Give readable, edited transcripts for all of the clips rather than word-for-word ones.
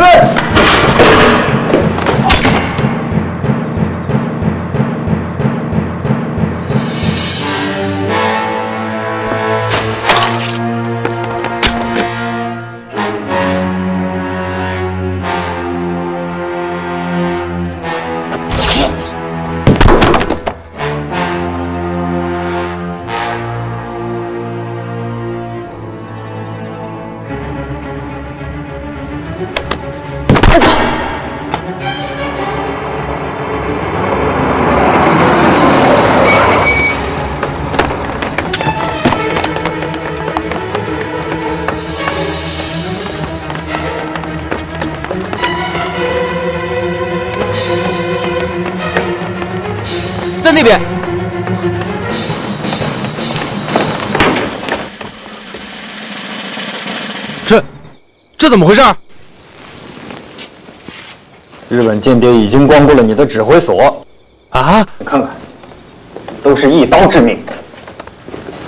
备。在那边。这怎么回事？日本间谍已经光顾了你的指挥所。啊！你看看，都是一刀致命。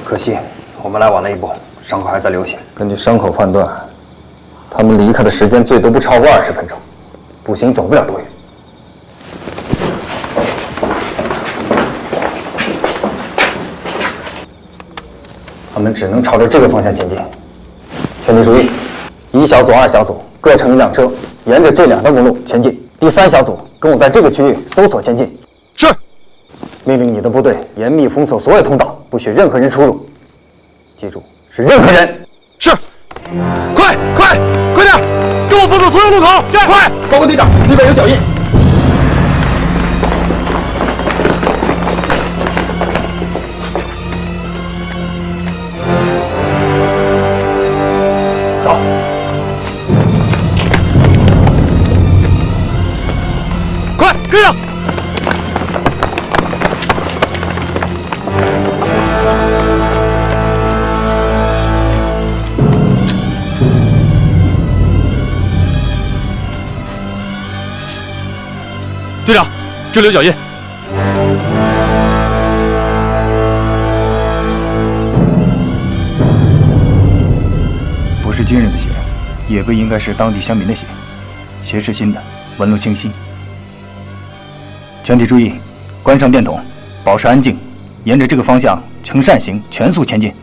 可惜我们来晚了一步，伤口还在流血。根据伤口判断，他们离开的时间最多不超过20分钟，步行走不了多远。 他们只能朝着这个方向前进。全体注意，1小组、2小组各乘1辆车，沿着这2条公路前进。第3小组跟我在这个区域搜索前进。是。命令你的部队严密封锁所有通道，不许任何人出入。记住，是任何人。是。快点，跟我封锁所有路口！是。快！报告队长，那边有脚印。 跟上！队长，这里有脚印。不是军人的血，也不应该是当地乡民的血，血是新的，纹路清晰。 全体注意，关上电筒，保持安静，沿着这个方向呈扇形全速前进。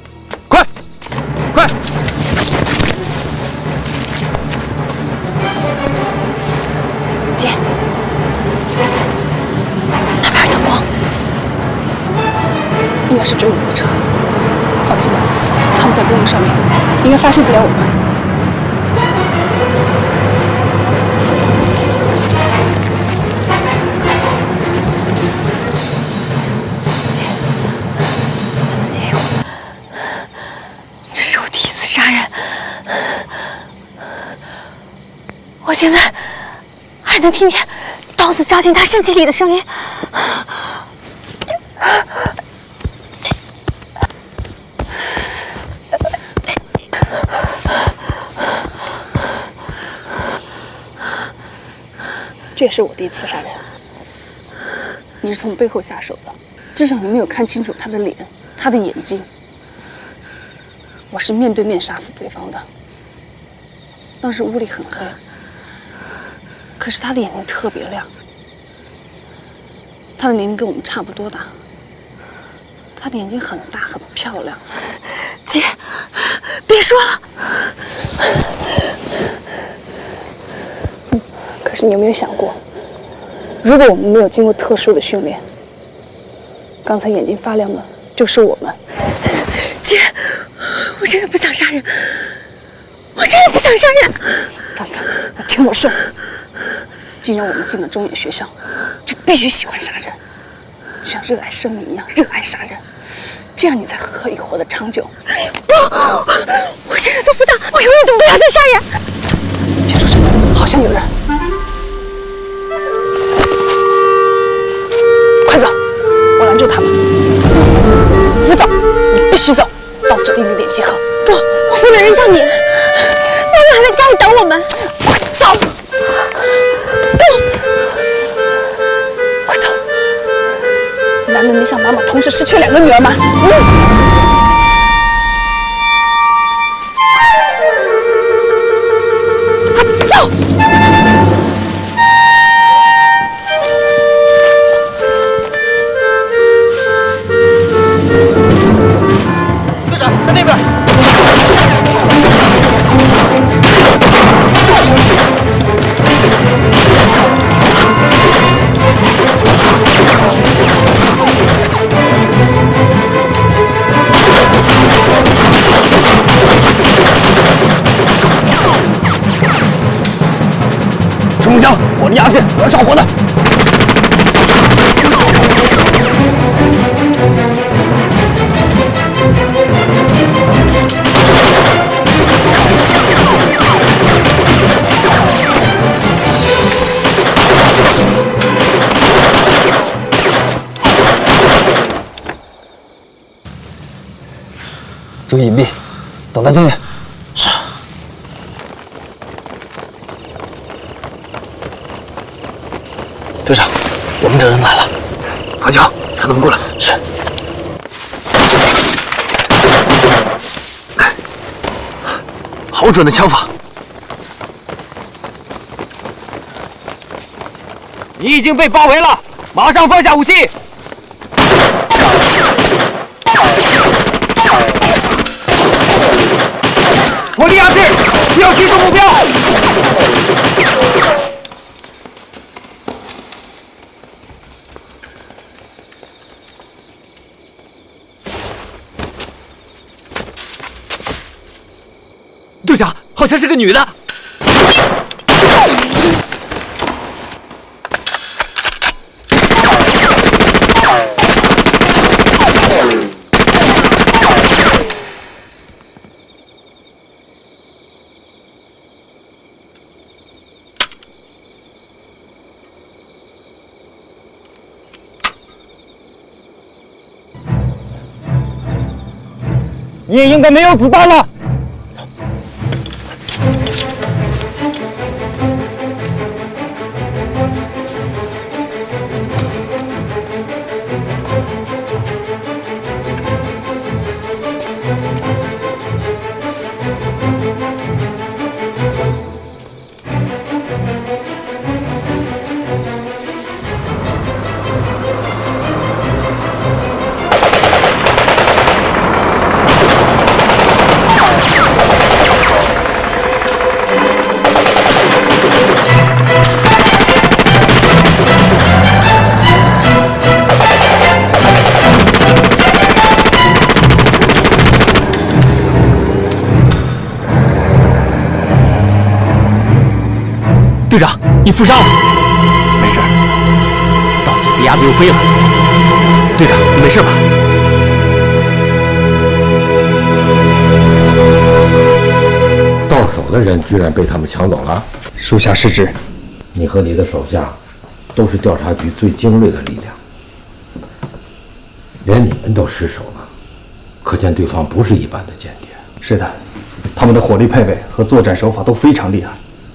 快！姐，那边有灯光，应该是追我们的车。放心吧，他们在公路上面，应该发现不了我们。 杀人！我现在还能听见刀子扎进他身体里的声音。这也是我第一次杀人。你是从背后下手的，至少你没有看清楚他的脸，他的眼睛。 我是面对面杀死对方的。当时屋里很黑，可是他的眼睛特别亮。他的年龄跟我们差不多大，他的眼睛很大很漂亮。姐，别说了。可是你有没有想过，如果我们没有经过特殊的训练，刚才眼睛发亮的就是我们。姐。 我真的不想杀人，我真的不想杀人。刚才听我说，既然我们进了中野学校，就必须喜欢杀人，就像热爱生命一样热爱杀人，这样你才可以活得长久。不，我真的做不到，我永远都不要再杀人。别出声，好像有人。快走，我拦住他们。不走，你必须走。 到指定的点集合。不，我不能扔下你，妈妈还在家里等我们。快走！不，快走！难道你想妈妈同时失去2个女儿吗？快走！要着火的！注意隐蔽，等待增援。是。队长，我们这人来了。樊强，让他们过来。是。好准的枪法！你已经被包围了，马上放下武器！火力压制，不要击中目标。队长，好像是个女的。你也应该没有子弹了。队长，你负伤了？没事。到嘴的鸭子又飞了。队长，你没事吧？到手的人居然被他们抢走了。属下失职。你和你的手下都是调查局最精锐的力量，连你们都失手了，可见对方不是一般的间谍。是的，他们的火力配备和作战手法都非常厉害。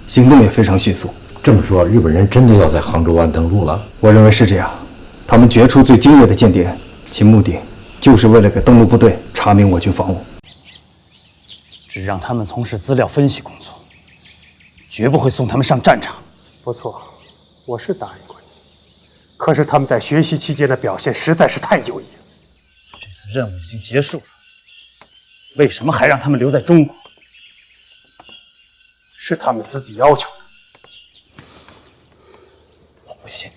行动也非常迅速。这么说，日本人真的要在杭州湾登陆了？我认为是这样。他们决出最精锐的间谍，其目的就是为了给登陆部队查明我军防务。只让他们从事资料分析工作，绝不会送他们上战场。不错，我是答应过你，可是他们在学习期间的表现实在是太优异了。这次任务已经结束了，为什么还让他们留在中国？是他们自己要求的。我不信，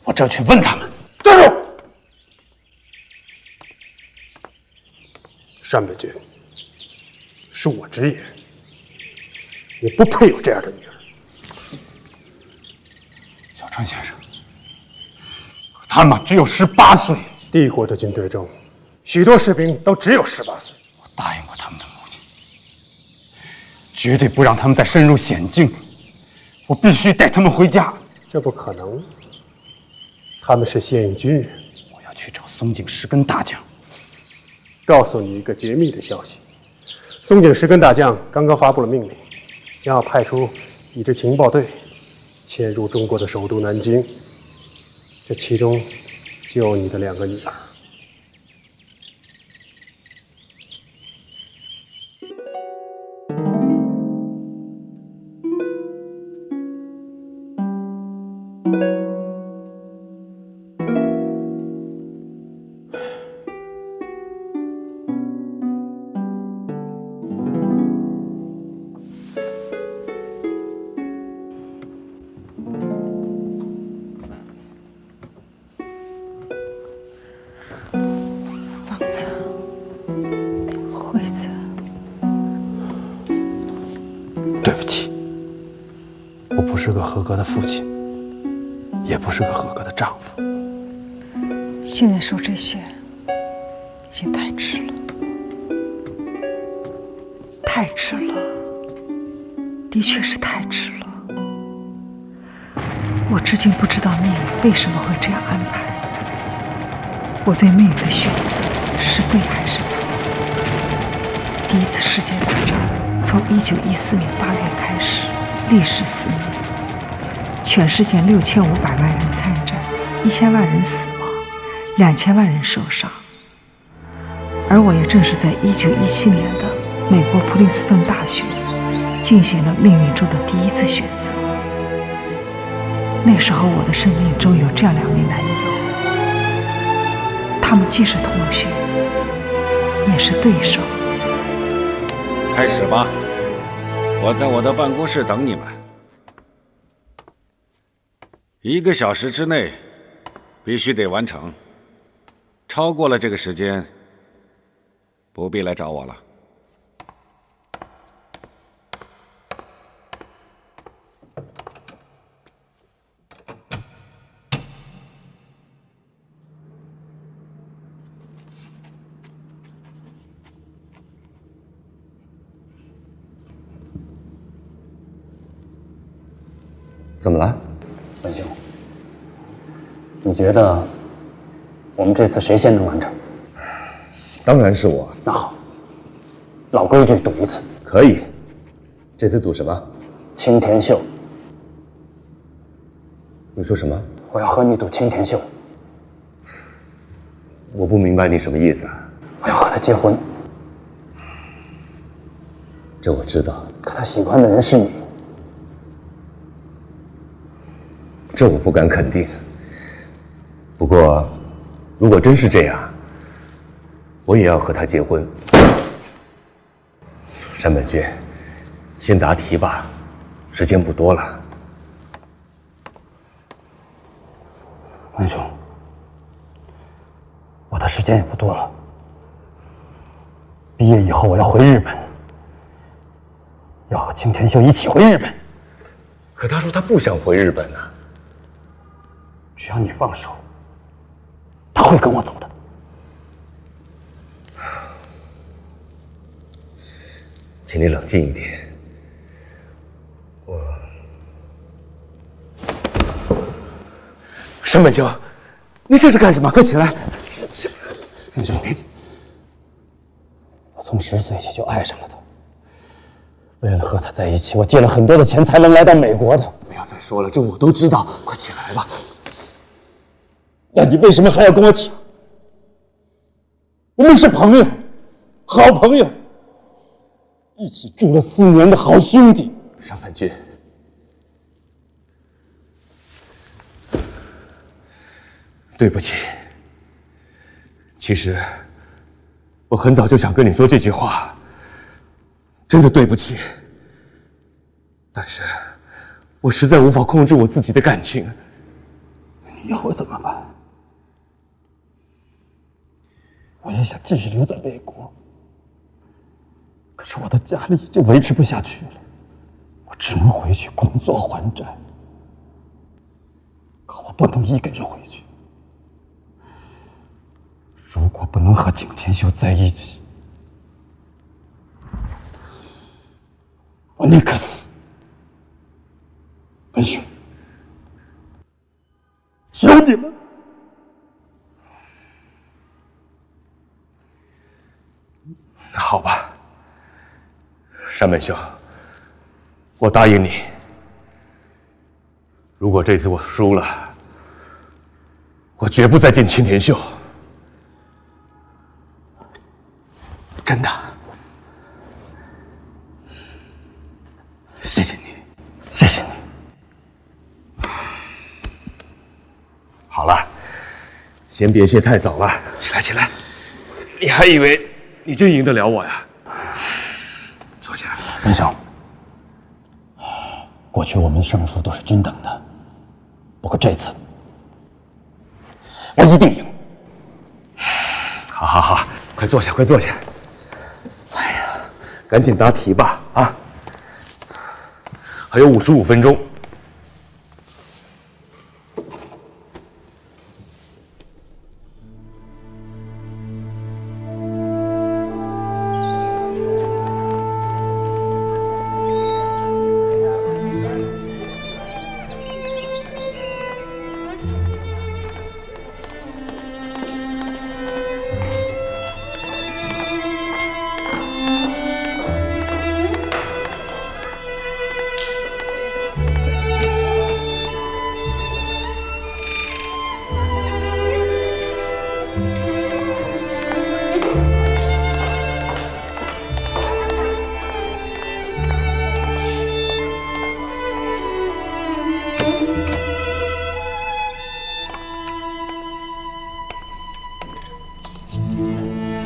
我这去问他们。站住！单本君，恕我直言，你不配有这样的女儿。小川先生，可他们只有18岁。帝国的军队中，许多士兵都只有18岁。我答应过他们的母亲，绝对不让他们再深入险境。我必须带他们回家。这不可能，他们是现役军人。我要去找松井石根大将。告诉你一个绝密的消息，松井石根大将刚刚发布了命令，将要派出一支情报队潜入中国的首都南京，这其中就有你的2个女儿。惠子，对不起，我不是个合格的父亲。也不是个合格的丈夫。现在说这些，已经太迟了，太迟了，的确是太迟了。我至今不知道命运为什么会这样安排。我对命运的选择是对还是错？第一次世界大战从1914年8月开始，历时4年，全世界6500万人参战，1000万人死亡，2000万人受伤。而我也正是在1917年的美国普林斯顿大学进行了命运中的第一次选择。那时候我的生命中有这样2位男友，他们既是同学，也是对手。开始吧，我在我的办公室等你们。1个小时之内必须得完成，超过了这个时间，不必来找我了。怎么了？文兄，你觉得我们这次谁先能完成？当然是我。那好，老规矩，赌一次。可以。这次赌什么？青田秀。你说什么？我要和你赌青田秀。我不明白你什么意思。我要和他结婚。这我知道。可他喜欢的人是你。这我不敢肯定。不过，如果真是这样，我也要和他结婚。山本君，先答题吧，时间不多了。文兄，我的时间也不多了。毕业以后我要回日本，要和青田秀一起回日本。可他说他不想回日本啊。只要你放手，他会跟我走的。请你冷静一点。山本兄，你这是干什么？快起来！文兄，我从10岁起就爱上了他，为了和他在一起，我借了很多的钱才能来到美国的。不要再说了，这我都知道。快起来吧！那你为什么还要跟我抢？我们是朋友，好朋友，一起住了4年的好兄弟。山本君，对不起。其实，我很早就想跟你说这句话，真的对不起。但是，我实在无法控制我自己的感情。你要我怎么办？我也想继续留在美国，可是我的家里已经维持不下去了，我只能回去工作还债。可我不能一个人回去，如果不能和景田秀在一起，我宁可死。文兄，求你了。那好吧，山本兄，我答应你，如果这次我输了，我绝不再见青田秀。真的，谢谢你，谢谢你。好了，先别谢太早了，起来起来。你还以为你真赢得了我呀？坐下。文兄，过去我们胜负都是均等的，不过这次我一定赢。好好好，快坐下，快坐下。哎呀，赶紧答题吧，啊！还有55分钟。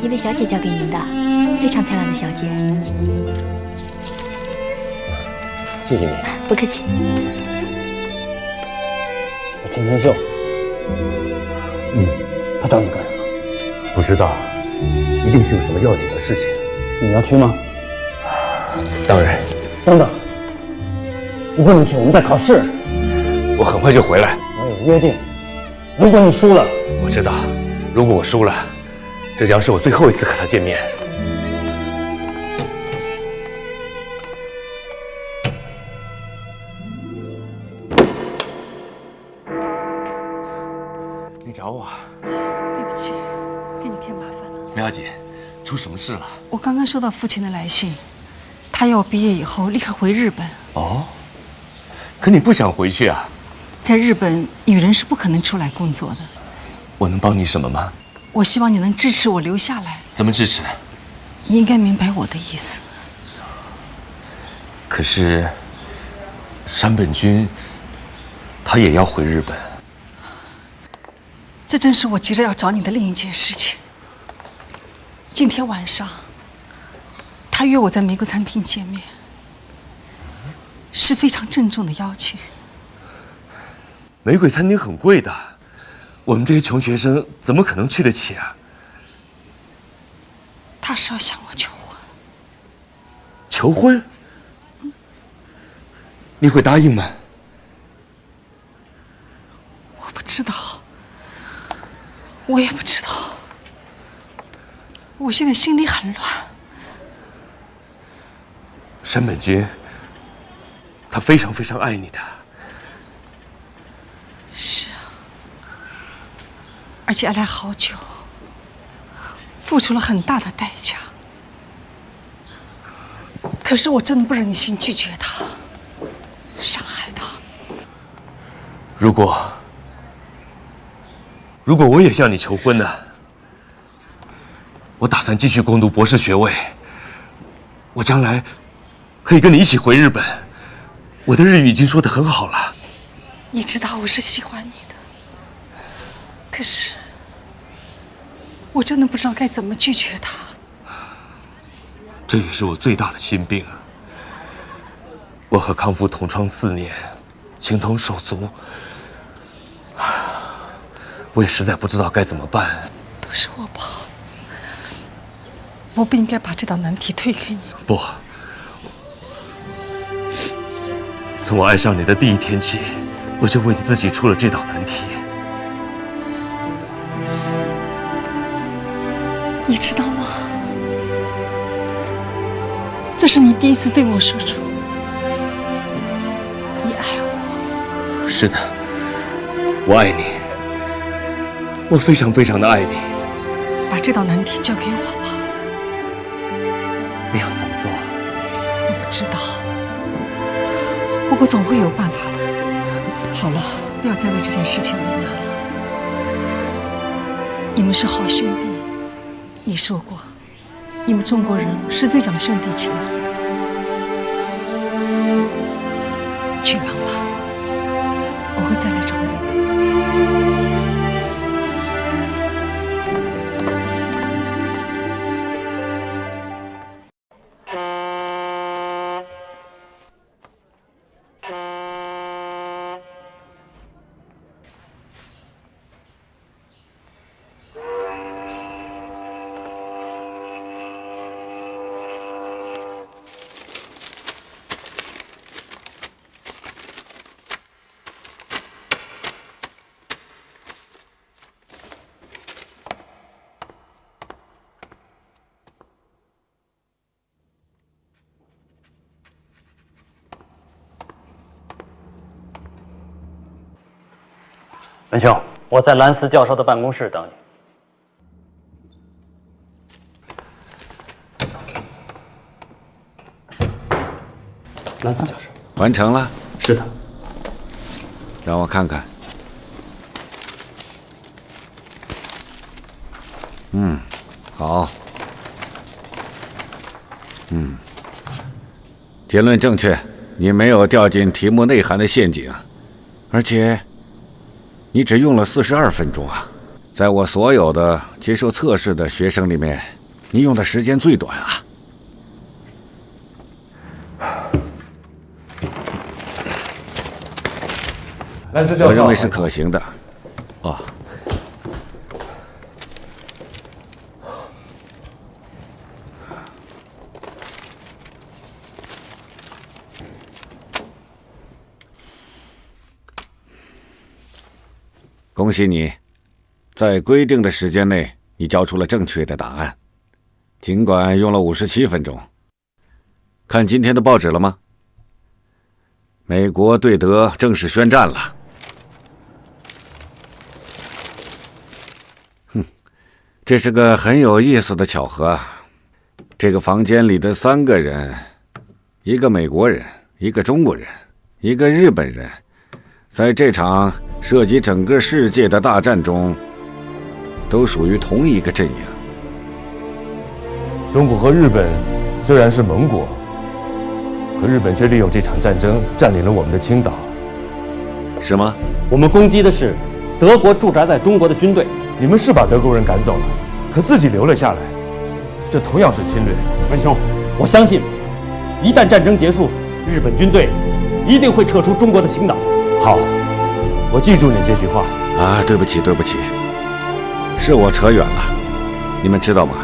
一位小姐交给您的，非常漂亮的小姐。谢谢你。不客气。陈天秀，他找你干什么？不知道，一定是有什么要紧的事情。你要去吗？当然。等等，你不能去，我们在考试。我很快就回来。我有约定，如果你输了，我知道，如果我输了，这将是我最后一次和他见面。你找我？对不起，给你添麻烦了。梅小姐，出什么事了？我刚刚收到父亲的来信，他要我毕业以后立刻回日本。哦，可你不想回去啊？在日本，女人是不可能出来工作的。我能帮你什么吗？我希望你能支持我留下来。怎么支持？你应该明白我的意思。可是，山本君，他也要回日本。这正是我急着要找你的另一件事情。今天晚上，他约我在玫瑰餐厅见面，是非常郑重的邀请。玫瑰餐厅很贵的，我们这些穷学生怎么可能去得起啊？他是要向我求婚。求婚？你会答应吗？我不知道，我也不知道，我现在心里很乱。山本君，他非常非常爱你的。是啊，而且爱来好久，付出了很大的代价。可是我真的不忍心拒绝他，伤害他。如果我也向你求婚呢？我打算继续攻读博士学位，我将来可以跟你一起回日本。我的日语已经说得很好了。你知道我是喜欢你的，可是我真的不知道该怎么拒绝他。这也是我最大的心病。我和康夫同窗4年，情同手足，我也实在不知道该怎么办。都是我不好，我不应该把这道难题推给你。不，从我爱上你的第一天起，我就为你自己出了这道难题。你知道吗？这是你第一次对我说出你爱我。是的，我爱你，我非常非常的爱你。把这道难题交给我吧。你要怎么做？我不知道，不过总会有办法的。好了，不要再为这件事情为难了。你们是好兄弟，你说过，你们中国人是最讲兄弟情谊的。去忙吧，我会再来找你的。文兄，我在兰斯教授的办公室等你。兰斯教授，完成了。是的。让我看看。好。结论正确，你没有掉进题目内涵的陷阱，而且你只用了42分钟啊！在我所有的接受测试的学生里面，你用的时间最短啊。兰斯教授，我认为是可行的。啊，恭喜你，在规定的时间内，你交出了正确的答案，尽管用了57分钟。看今天的报纸了吗？美国对德正式宣战了。这是个很有意思的巧合。这个房间里的3个人，一个美国人，一个中国人，一个日本人，在这场涉及整个世界的大战中，都属于同一个阵营。中国和日本虽然是盟国，可日本却利用这场战争占领了我们的青岛。是吗？我们攻击的是德国驻扎在中国的军队。你们是把德国人赶走了，可自己留了下来，这同样是侵略。文兄，我相信，一旦战争结束，日本军队一定会撤出中国的青岛。好，我记住你这句话。啊，对不起，对不起，是我扯远了。你们知道吗？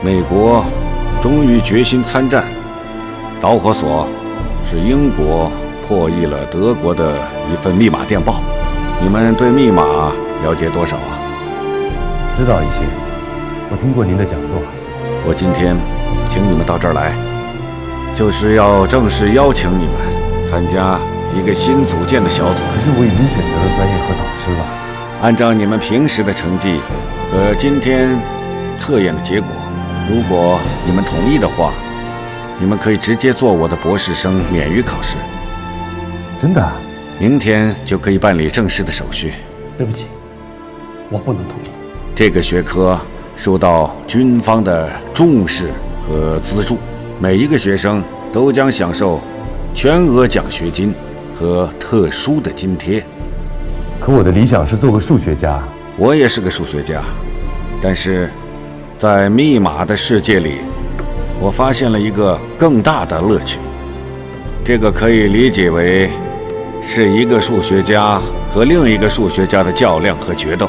美国终于决心参战，导火索是英国破译了德国的一份密码电报。你们对密码了解多少啊？知道一些，我听过您的讲座。我今天请你们到这儿来，就是要正式邀请你们参加一个新组建的小组。可是我已经选择了专业和导师了。按照你们平时的成绩和今天测验的结果，如果你们同意的话，你们可以直接做我的博士生，免于考试。真的？明天就可以办理正式的手续。对不起，我不能同意。这个学科受到军方的重视和资助，每一个学生都将享受全额奖学金和特殊的津贴。可我的理想是做个数学家。我也是个数学家，但是在密码的世界里，我发现了一个更大的乐趣。这个可以理解为是一个数学家和另一个数学家的较量和决斗。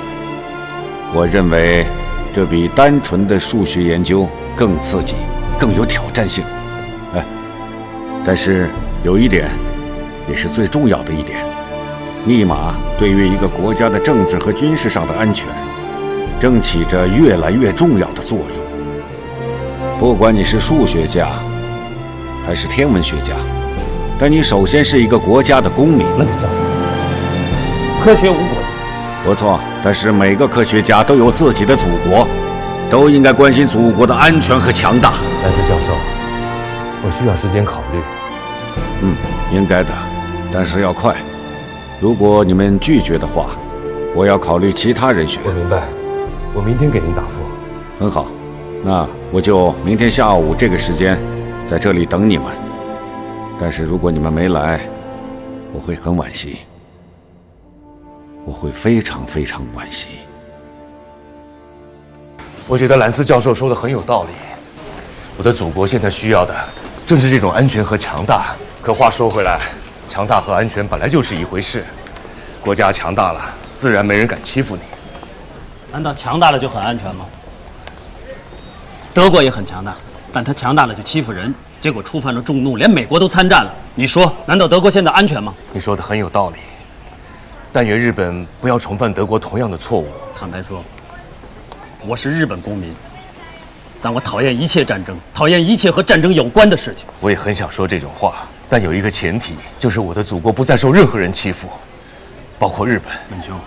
我认为这比单纯的数学研究更刺激，更有挑战性。但是有一点，也是最重要的一点，密码对于一个国家的政治和军事上的安全，正起着越来越重要的作用。不管你是数学家，还是天文学家，但你首先是一个国家的公民。兰斯教授，科学无国界。不错，但是每个科学家都有自己的祖国，都应该关心祖国的安全和强大。兰斯教授，我需要时间考虑。应该的，但是要快。如果你们拒绝的话，我要考虑其他人选。我明白，我明天给您答复。很好，那我就明天下午这个时间在这里等你们。但是如果你们没来，我会很惋惜，我会非常非常惋惜。我觉得兰斯教授说的很有道理。我的祖国现在需要的正是这种安全和强大。可话说回来，强大和安全本来就是一回事。国家强大了，自然没人敢欺负你。难道强大了就很安全吗？德国也很强大，但他强大了就欺负人，结果触犯了众怒，连美国都参战了。你说，难道德国现在安全吗？你说的很有道理，但愿日本不要重犯德国同样的错误。坦白说，我是日本公民，但我讨厌一切战争，讨厌一切和战争有关的事情。我也很想说这种话，但有一个前提，就是我的祖国不再受任何人欺负，包括日本。文兄，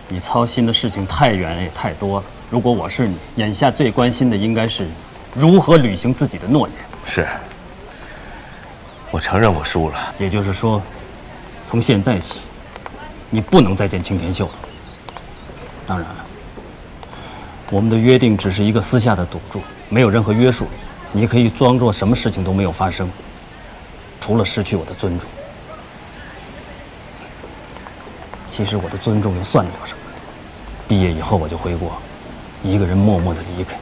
你操心的事情太远也太多了。如果我是你，眼下最关心的应该是如何履行自己的诺言。是，我承认我输了。也就是说，从现在起，你不能再见青田秀了。当然了，我们的约定只是一个私下的赌注，没有任何约束力。你可以装作什么事情都没有发生，除了失去我的尊重。其实我的尊重又算得了什么？毕业以后我就回国，一个人默默的离开，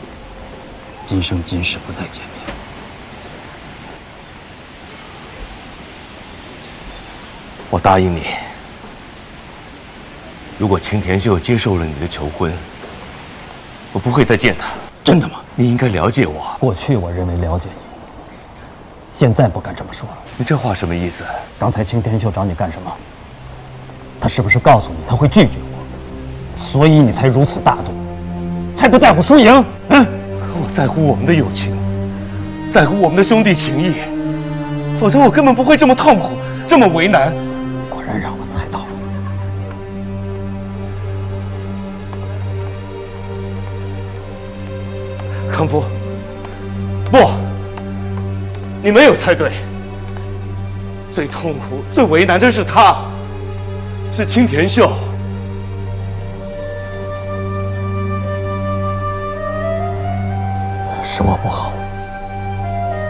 今生今世不再见面。我答应你，如果青田秀接受了你的求婚，我不会再见他。真的吗？你应该了解我。过去我认为了解你，现在不敢这么说了。你这话什么意思？刚才青田秀找你干什么？他是不是告诉你他会拒绝我，所以你才如此大度，才不在乎输赢？嗯？可我在乎我们的友情，在乎我们的兄弟情谊，否则我根本不会这么痛苦，这么为难。果然让我猜到了。康夫，不，你没有猜对。最痛苦、最为难的是他，是青田秀。是我不好，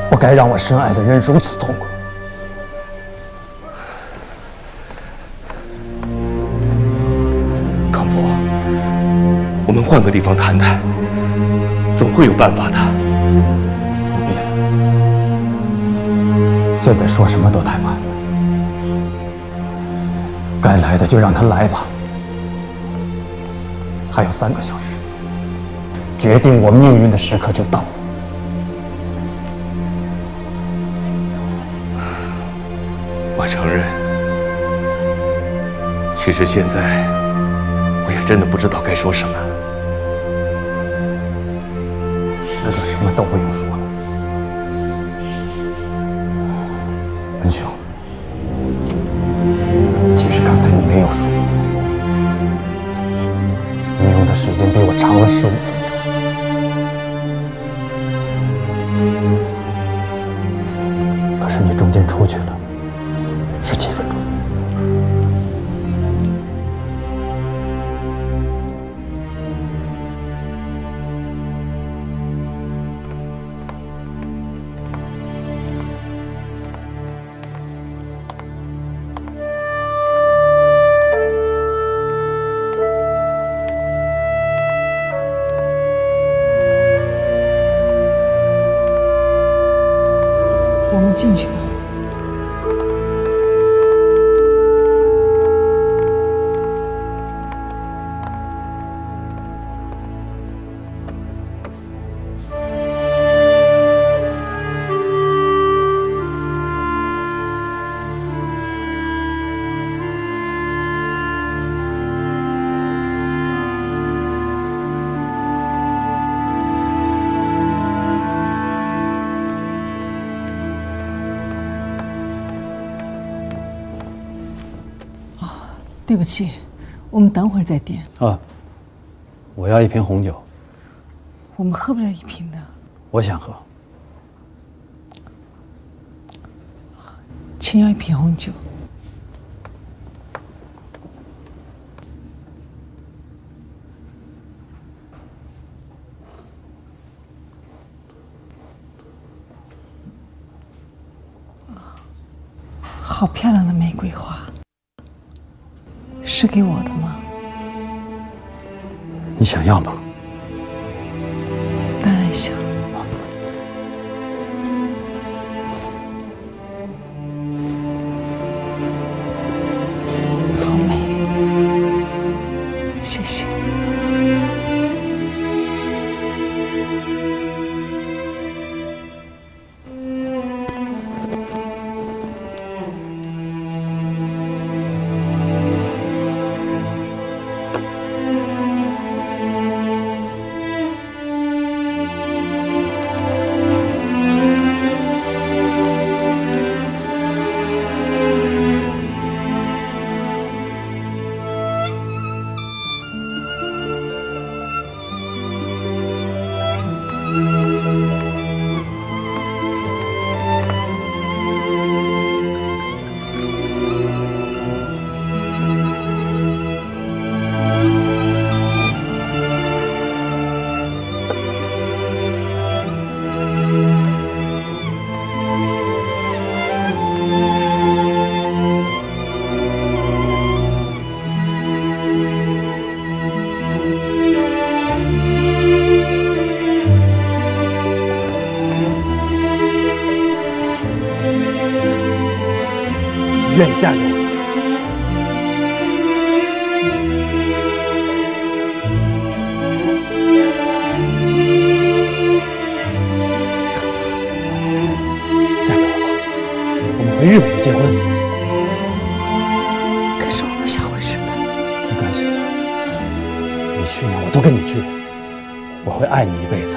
不该让我深爱的人如此痛苦。康夫，我们换个地方谈谈，总会有办法的。不必了，现在说什么都太晚了。该来的就让他来吧。还有3个小时，决定我命运的时刻就到了。我承认，其实现在我也真的不知道该说什么。那就什么都不用说了。文兄，其实刚才你没有输，你用的时间比我长了15分钟。可是你中间出去了17分钟。我们进去吧。对不起，我们等会儿再点。啊，我要1瓶红酒。我们喝不了1瓶的。我想喝。请要1瓶红酒。好漂亮的玫瑰花。是给我的吗？你想要吗？当然想。好美，谢谢。愿意嫁给我？嫁给我吧，我们回日本就结婚。可是我不想回日本。没关系，你去哪我都跟你去，我会爱你一辈子，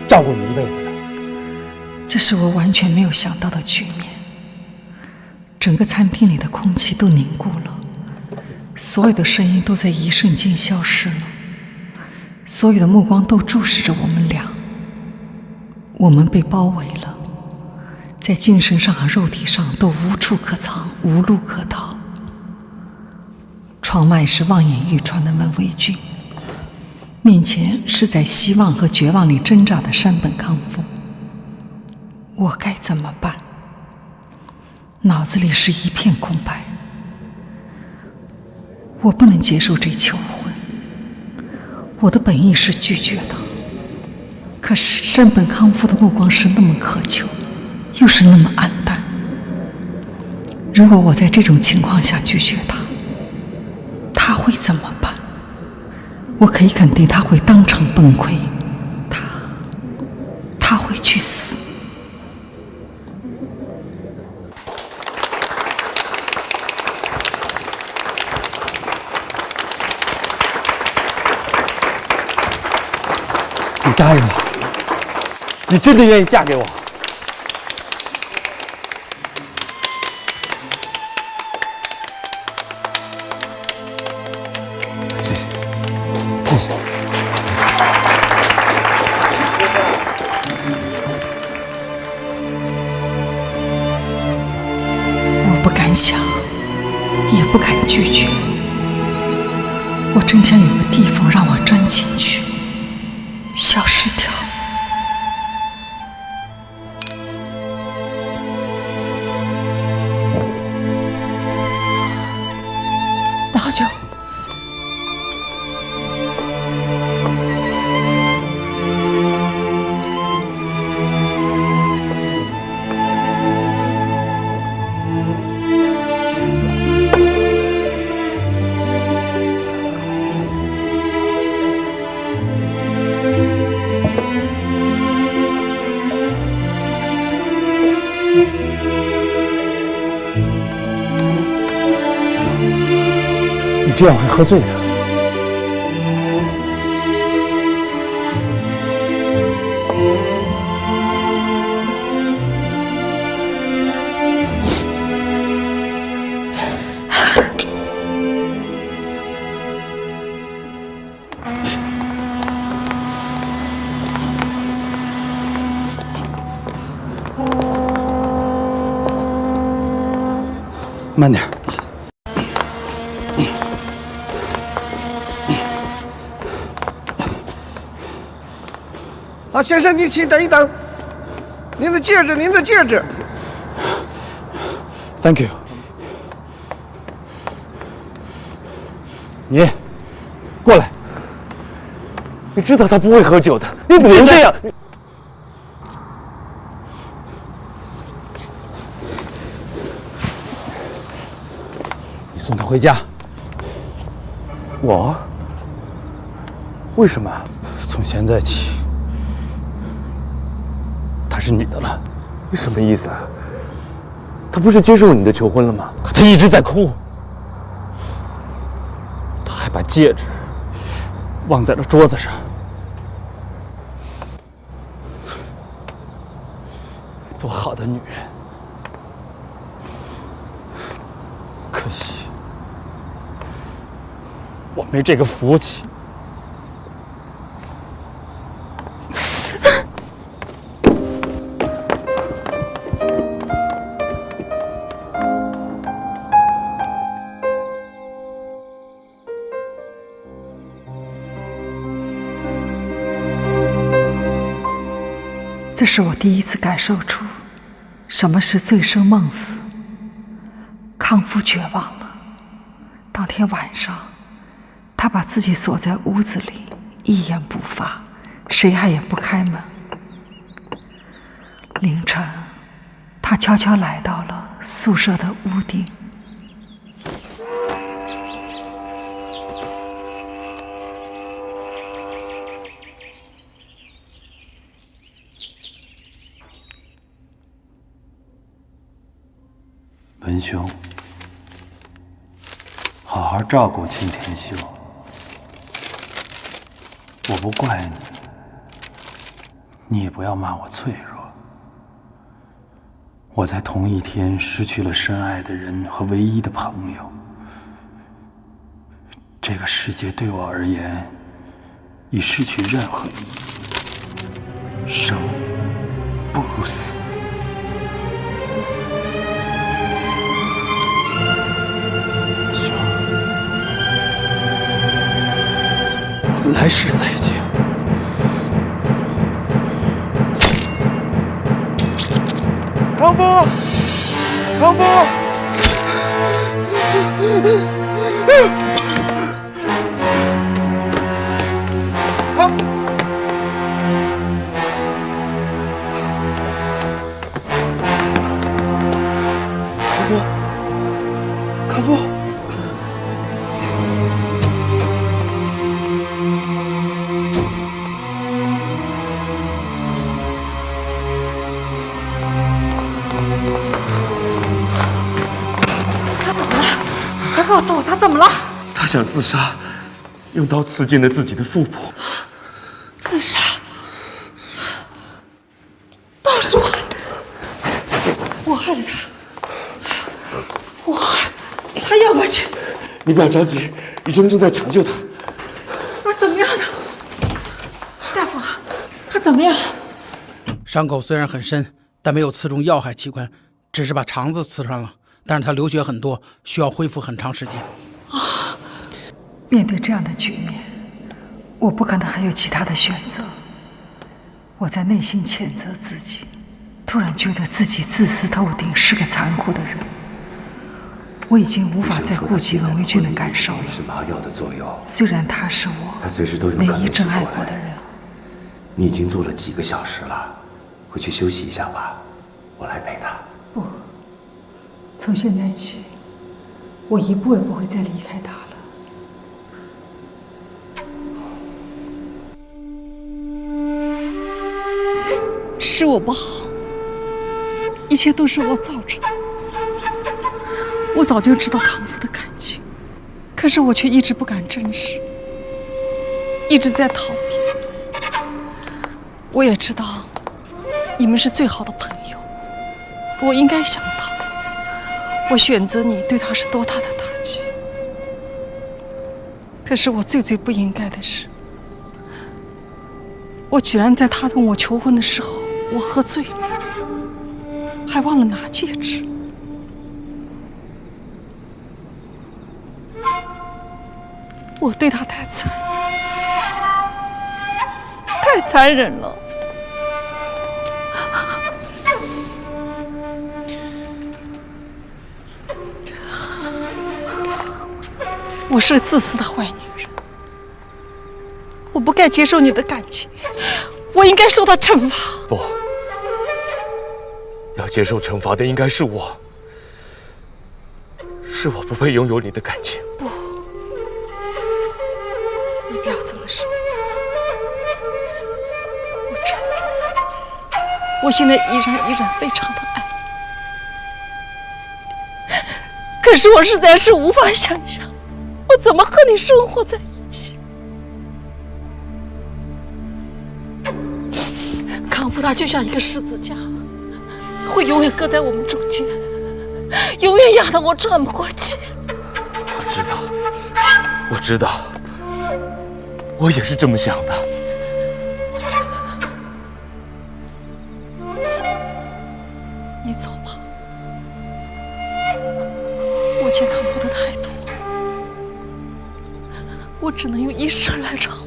照顾你一辈子的。这是我完全没有想到的局面。整个餐厅里的空气都凝固了，所有的声音都在一瞬间消失了，所有的目光都注视着我们俩。我们被包围了，在精神上和肉体上都无处可藏，无路可逃。窗外是望眼欲穿的门卫军，面前是在希望和绝望里挣扎的山本康夫。我该怎么办？脑子里是一片空白。我不能接受这求婚，我的本意是拒绝的。可是山本康夫的目光是那么渴求，又是那么黯淡。如果我在这种情况下拒绝他，他会怎么办？我可以肯定他会当场崩溃，他会去死。你答应了，你真的愿意嫁给我？谢谢，谢谢。我不敢想，也不敢拒绝。我真想有个地方让我钻进去，消失掉。大舅，你这样会喝醉的。慢点。啊，先生，您请等一等，您的戒指，您的戒指。Thank you。你过来，你知道他不会喝酒的，你不能这样。你送他回家。我？为什么？从现在起，他是你的了。你什么意思啊？他不是接受你的求婚了吗？可他一直在哭，他还把戒指忘在了桌子上。多好的女人，可惜我没这个福气。这是我第一次感受出什么是醉生梦死。康夫绝望了。当天晚上，他把自己锁在屋子里，一言不发，谁也不开门。凌晨，他悄悄来到了宿舍的屋顶，文兄，好好照顾青田秀。我不怪你，你也不要骂我脆弱。我在同一天失去了深爱的人和唯一的朋友。这个世界对我而言，已失去任何意义。生不如死。来世再见。康夫，康夫！康夫！快告诉我他怎么了？他想自杀，用刀刺进了自己的腹部。自杀？都是我，我害了他，我害他要我去。你不要着急，医生正在抢救他。那怎么样呢？大夫，他怎么样？伤口虽然很深，但没有刺中要害器官，只是把肠子刺穿了。但是他流血很多，需要恢复很长时间。面对这样的局面，我不可能还有其他的选择。我在内心谴责自己，突然觉得自己自私透顶，是个残酷的人。我已经无法再顾及文卫军的感受了。是麻药的作用。虽然他是我他随时都有唯一真爱过的人。你已经做了几个小时了，回去休息一下吧，我来陪他。不。从现在起，我一步也不会再离开他了。是我不好，一切都是我造成的。我早就知道康夫的感情，可是我却一直不敢正视，一直在逃避。我也知道，你们是最好的朋友，我应该想到。我选择你，对他是多大的打击！可是我最不应该的是，我居然在他跟我求婚的时候，我喝醉了，还忘了拿戒指。我对他太残忍，太残忍了。我是个自私的坏女人，我不该接受你的感情，我应该受到惩罚。不，要接受惩罚的应该是我，是我不配拥有你的感情。不，你不要这么说。我承认，我现在依然非常的爱你，可是我实在是无法想象。我怎么和你生活在一起？康夫他就像一个十字架，会永远搁在我们中间，永远压得我喘不过气。我知道，我也是这么想的。你走吧，我欠康夫的太多。我只能用一生来偿还。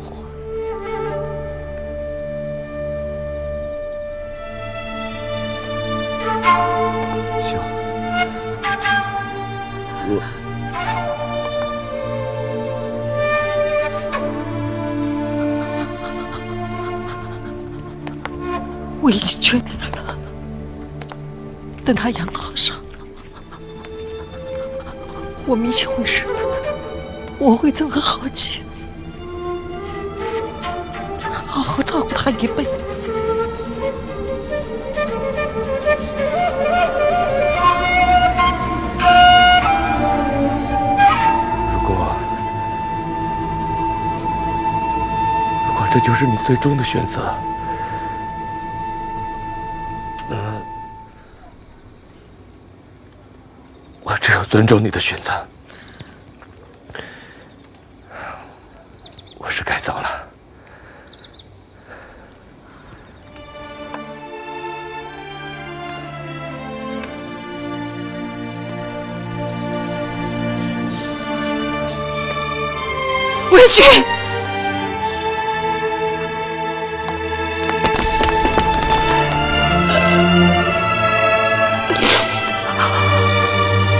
行，我已经决定了，等他养好伤，我们一起回日本。我会做个好妻子，好好照顾他一辈子。这就是你最终的选择，我只有尊重你的选择。我是该走了。委屈。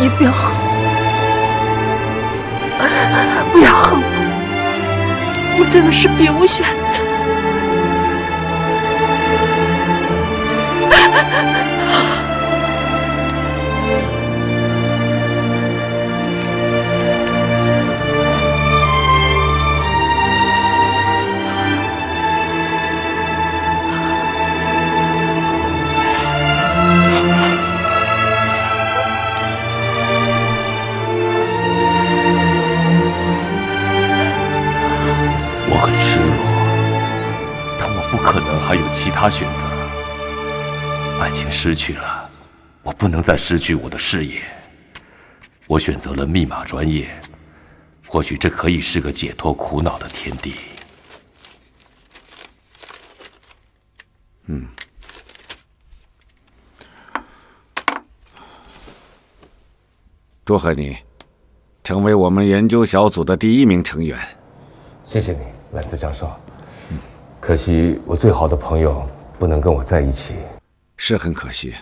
你不要恨我，不要恨我，我真的是别无选择。还有其他选择。爱情失去了，我不能再失去我的事业。我选择了密码专业，或许这可以是个解脱苦恼的天地。祝贺你，成为我们研究小组的第1名成员。谢谢你，兰斯教授。可惜我最好的朋友不能跟我在一起，是很可惜。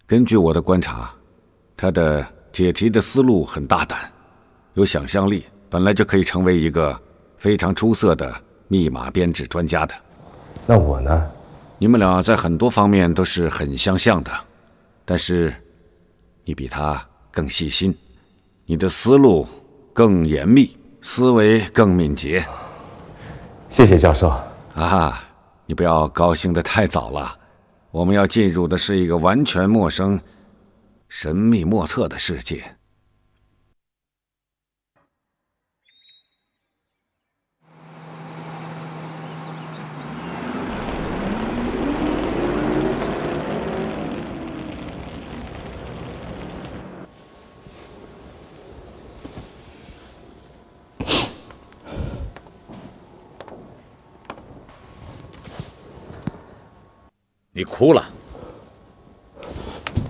根据我的观察，他的解题的思路很大胆，有想象力，本来就可以成为一个非常出色的密码编制专家的。那我呢？你们俩在很多方面都是很相像的，但是你比他更细心，你的思路更严密，思维更敏捷。谢谢教授。啊，你不要高兴得太早了，我们要进入的是一个完全陌生、神秘莫测的世界。你哭了，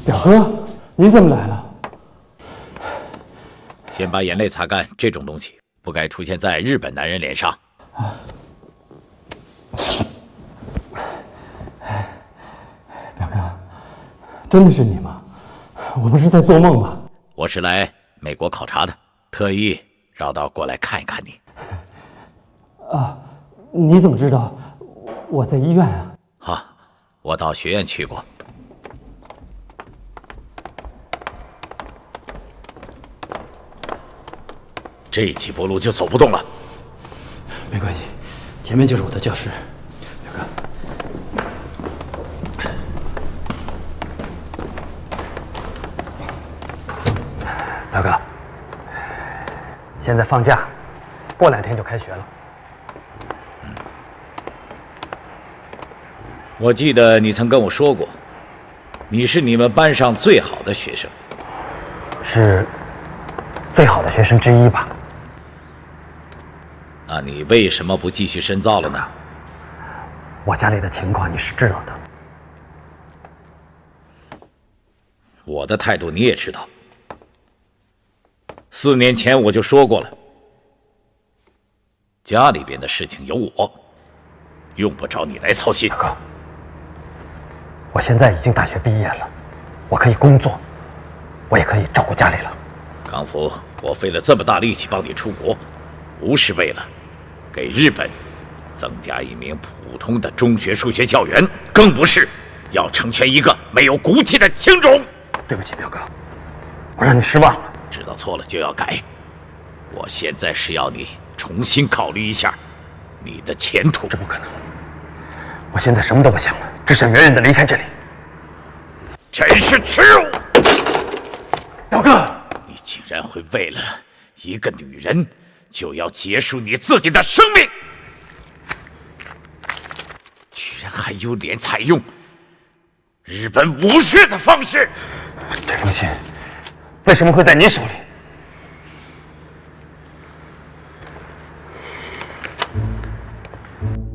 表哥，你怎么来了？先把眼泪擦干，这种东西不该出现在日本男人脸上。表哥，真的是你吗？我不是在做梦吧？我是来美国考察的，特意绕道过来看一看你。啊，你怎么知道我在医院啊？我到学院去过。这几步路就走不动了。没关系，前面就是我的教室。表哥，表哥，现在放假，过2天就开学了。我记得你曾跟我说过，你是你们班上最好的学生。是最好的学生之一吧。那你为什么不继续深造了呢？我家里的情况你是知道的。我的态度你也知道。4年前我就说过了，家里边的事情有我，用不着你来操心。哥，我现在已经大学毕业了，我可以工作，我也可以照顾家里了。康福，我费了这么大力气帮你出国，不是为了给日本增加一名普通的中学数学教员，更不是要成全一个没有骨气的情种。对不起，表哥，我让你失望了。知道错了就要改。我现在是要你重新考虑一下你的前途。这不可能，我现在什么都不想了，只想远远的离开这里。真是耻辱！表哥，你竟然会为了一个女人就要结束你自己的生命！居然还有脸采用日本武士的方式！这封信为什么会在你手里？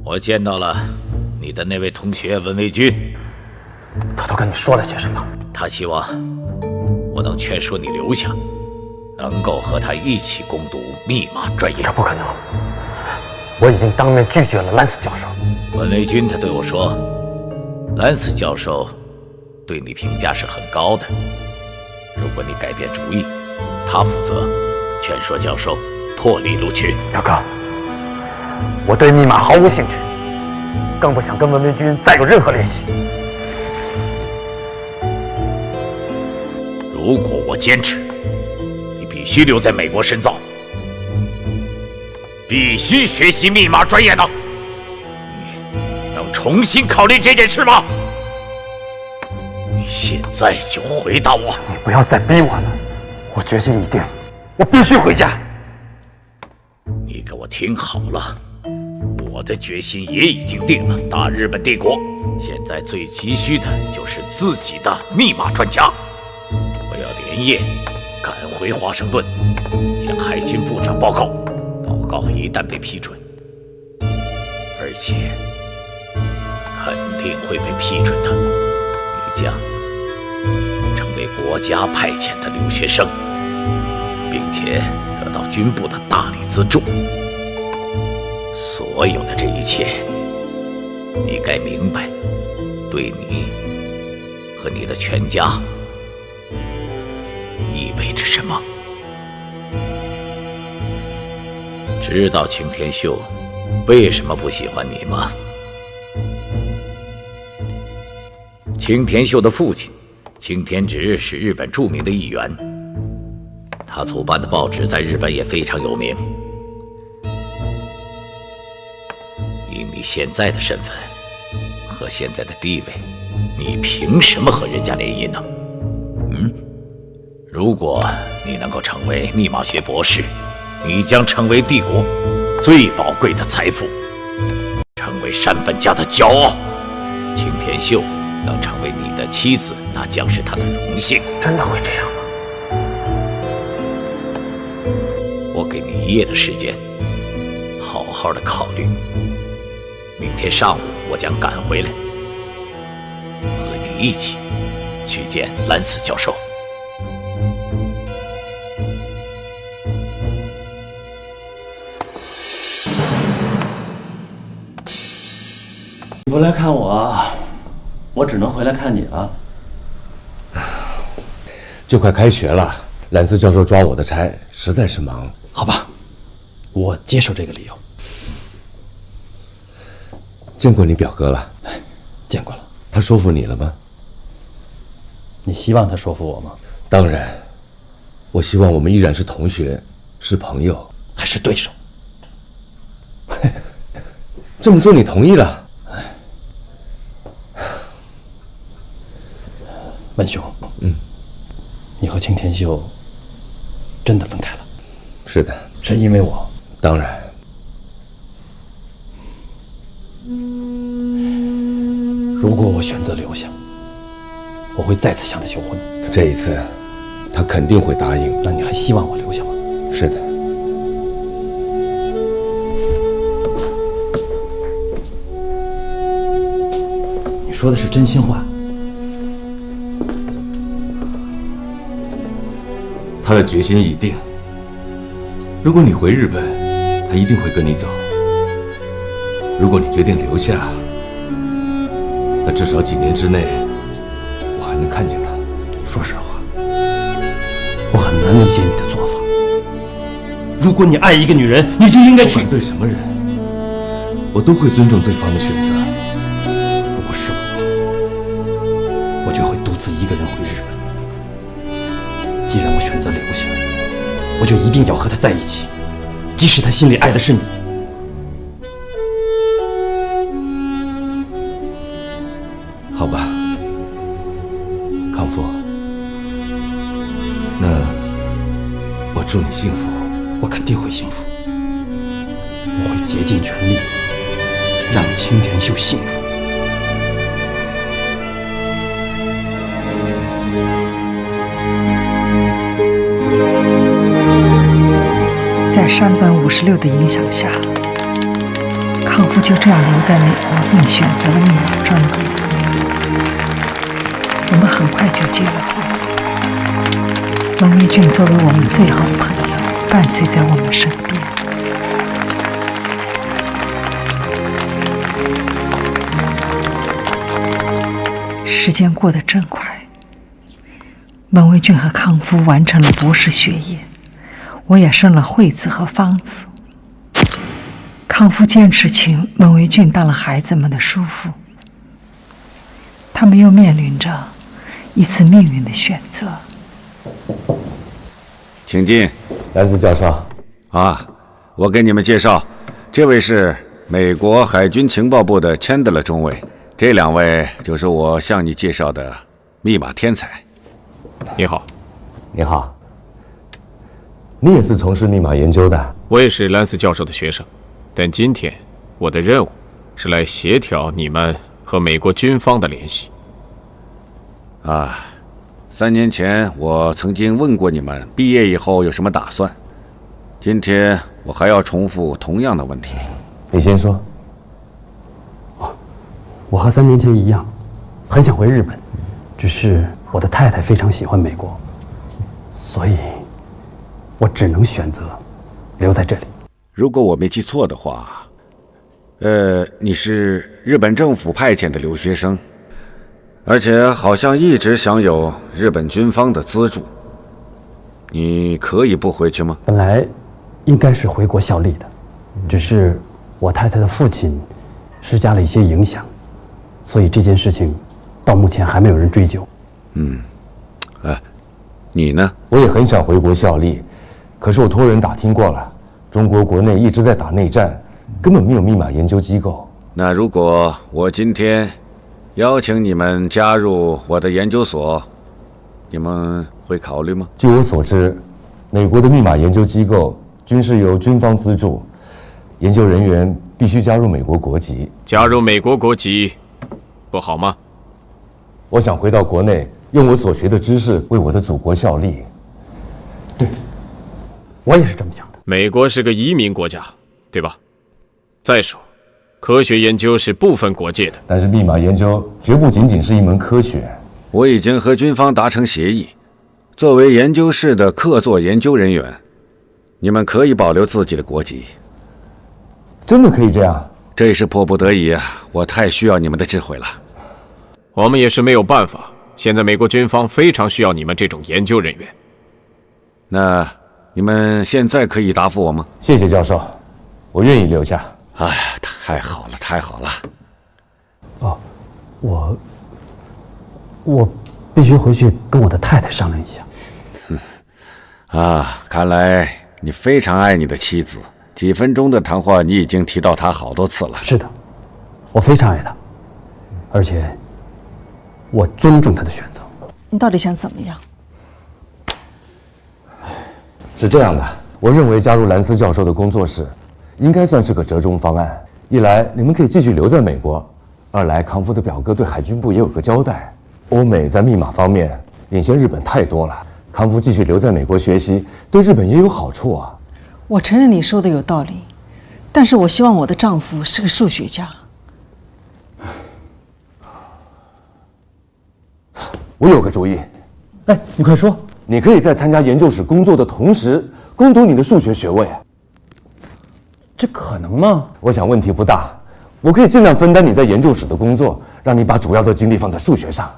我见到了你的那位同学文卫军，他都跟你说了些什么？他希望我能劝说你留下，能够和他一起攻读密码专业。这不可能，我已经当面拒绝了兰斯教授。文卫军他对我说，兰斯教授对你评价是很高的，如果你改变主意，他负责劝说教授破例录取。表哥，我对密码毫无兴趣，更不想跟文卫军再有任何联系。如果我坚持，你必须留在美国深造，必须学习密码专业的。你能重新考虑这件事吗？你现在就回答我！你不要再逼我了，我决心已定，我必须回家。你给我听好了，我的决心也已经定了。大日本帝国现在最急需的就是自己的密码专家。我要连夜赶回华盛顿，向海军部长报告。报告一旦被批准，而且肯定会被批准的，你将成为国家派遣的留学生，并且得到军部的大力资助。所有的这一切，你该明白，对你和你的全家意味着什么。知道青田秀为什么不喜欢你吗？青田秀的父亲青田直是日本著名的议员，他所办的报纸在日本也非常有名。以你现在的身份和现在的地位，你凭什么和人家联姻呢？如果你能够成为密码学博士，你将成为帝国最宝贵的财富，成为山本家的骄傲。青田秀能成为你的妻子，那将是他的荣幸。真的会这样吗？我给你1夜的时间，好好的考虑。明天上午我将赶回来，和你一起去见兰斯教授。你不来看我，我只能回来看你了。就快开学了，兰斯教授抓我的差，实在是忙。好吧，我接受这个理由。见过你表哥了？见过了。他说服你了吗？你希望他说服我吗？当然，我希望我们依然是同学，是朋友，还是对手。这么说你同意了？文兄，你和青田秀真的分开了？是的。是因为我？当然。如果我选择留下，我会再次向他求婚。这一次，他肯定会答应。那你还希望我留下吗？是的。你说的是真心话？他的决心已定。如果你回日本，他一定会跟你走。如果你决定留下，那至少几年之内，我还能看见他。说实话，我很难理解你的做法。如果你爱一个女人，你就应该去。对什么人，我都会尊重对方的选择。如果是我就会独自一个人回日本。既然我选择留下，我就一定要和他在一起，即使他心里爱的是你。好吧，康复。那我祝你幸福。我肯定会幸福，我会竭尽全力让青田秀幸福。山本56的影响下，康夫就这样留在美国，并选择了密码专业。我们很快就结了婚。文维俊作为我们最好的朋友，伴随在我们身边。时间过得真快，文维俊和康夫完成了博士学业，我也生了惠子和芳子。康夫坚持请文维俊当了孩子们的叔父，他们又面临着一次命运的选择。请进，兰斯教授。啊，我给你们介绍，这位是美国海军情报部的钱德勒中尉，这2位就是我向你介绍的密码天才。你好。你好。你也是从事密码研究的？我也是兰斯教授的学生，但今天我的任务是来协调你们和美国军方的联系。啊，3年前我曾经问过你们毕业以后有什么打算，今天我还要重复同样的问题。你先说。我和3年前一样，很想回日本，只是我的太太非常喜欢美国，所以我只能选择留在这里。如果我没记错的话，你是日本政府派遣的留学生，而且好像一直享有日本军方的资助，你可以不回去吗？本来应该是回国效力的，只是我太太的父亲施加了一些影响，所以这件事情到目前还没有人追究。你呢？我也很想回国效力，可是我托人打听过了，中国国内一直在打内战，根本没有密码研究机构。那如果我今天邀请你们加入我的研究所，你们会考虑吗？据我所知，美国的密码研究机构均是由军方资助，研究人员必须加入美国国籍。加入美国国籍不好吗？我想回到国内，用我所学的知识为我的祖国效力。对，我也是这么想的。美国是个移民国家，对吧？再说，科学研究是不分国界的。但是密码研究绝不仅仅是一门科学。我已经和军方达成协议，作为研究室的客座研究人员，你们可以保留自己的国籍。真的可以这样？这也是迫不得已啊！我太需要你们的智慧了。我们也是没有办法。现在美国军方非常需要你们这种研究人员。那你们现在可以答复我吗？谢谢教授，我愿意留下。哎呀，太好了，太好了。我必须回去跟我的太太商量一下。看来你非常爱你的妻子。几分钟的谈话，你已经提到她好多次了。是的，我非常爱她，而且我尊重她的选择。你到底想怎么样？是这样的，我认为加入兰斯教授的工作室，应该算是个折中方案。一来你们可以继续留在美国，二来康夫的表哥对海军部也有个交代。欧美在密码方面领先日本太多了，康夫继续留在美国学习，对日本也有好处啊。我承认你说的有道理，但是我希望我的丈夫是个数学家。我有个主意。你快说。你可以在参加研究室工作的同时攻读你的数学学位。这可能吗？我想问题不大，我可以尽量分担你在研究室的工作，让你把主要的精力放在数学上。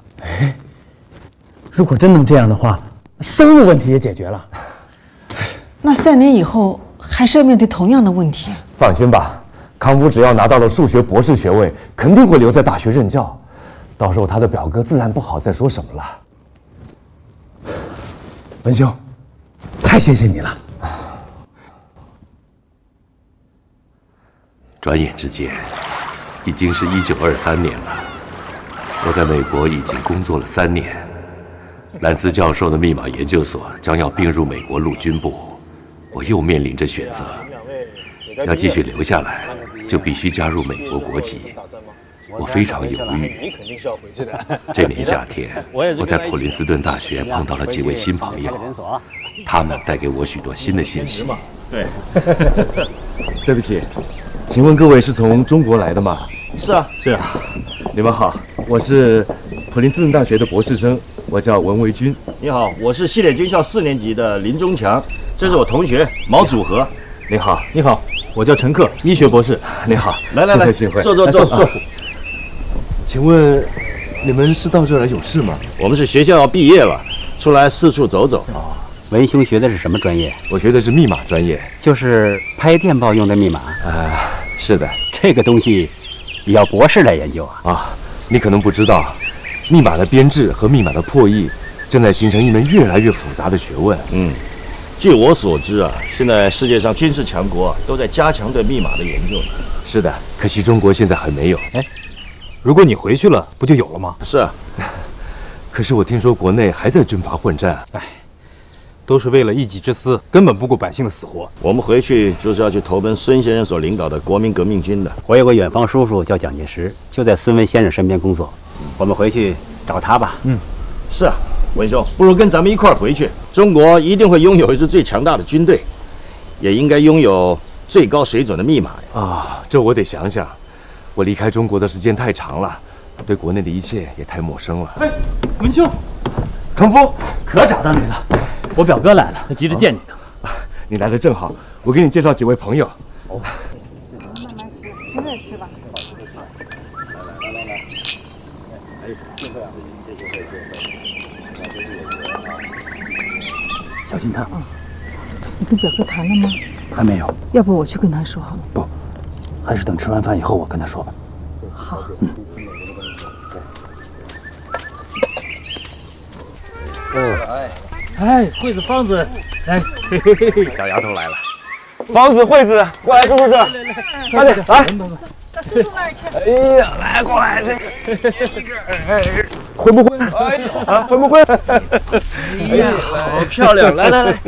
如果真能这样的话，生物问题也解决了。那3年以后还是要面对同样的问题。放心吧，康夫只要拿到了数学博士学位，肯定会留在大学任教。到时候他的表哥自然不好再说什么了。文兄，太谢谢你了。转眼之间，已经是1923年了。我在美国已经工作了3年，兰斯教授的密码研究所将要并入美国陆军部，我又面临着选择：要继续留下来，就必须加入美国国籍。我非常犹豫。这年夏天，我在普林斯顿大学碰到了几位新朋友，他们带给我许多新的信息。对。对不起，请问各位是从中国来的吗？是啊，是啊。你们好，我是普林斯顿大学的博士生，我叫文维军。你好，我是西点军校4年级的林中强，这是我同学毛祖和。你好，你好，我叫陈克，医学博士。你好，来来来，幸会。坐。请问你们是到这儿来有事吗？我们是学校要毕业了，出来四处走走。文兄学的是什么专业？我学的是密码专业，就是拍电报用的密码。是的。这个东西也要博士来研究啊。啊，你可能不知道，密码的编制和密码的破译正在形成一门越来越复杂的学问。据我所知啊，现在世界上军事强国都在加强对密码的研究呢。是的，可惜中国现在还没有。哎，如果你回去了，不就有了吗？是啊。可是我听说国内还在军阀混战。都是为了一己之私，根本不顾百姓的死活。我们回去就是要去投奔孙先生所领导的国民革命军的。我有个远方叔叔叫蒋介石，就在孙文先生身边工作。我们回去找他吧。是啊，文兄，不如跟咱们一块儿回去。中国一定会拥有一支最强大的军队，也应该拥有最高水准的密码啊。这我得想想。我离开中国的时间太长了，对国内的一切也太陌生了。哎，文兄，康夫，可找到你了。我表哥来了，他急着见你呢。你来的正好，我给你介绍几位朋友。慢慢吃，现在吃吧。小心烫。你跟表哥谈了吗？还没有。要不我去跟他说好了。不，还是等吃完饭以后我跟他说吧。好。哎，惠子、芳子，来，小丫头来了。芳子、惠子，过来，叔叔这儿，快点来。到叔叔那儿去。哎呀，来过来，这会不会？啊，会不会？哎呀，好漂亮！来，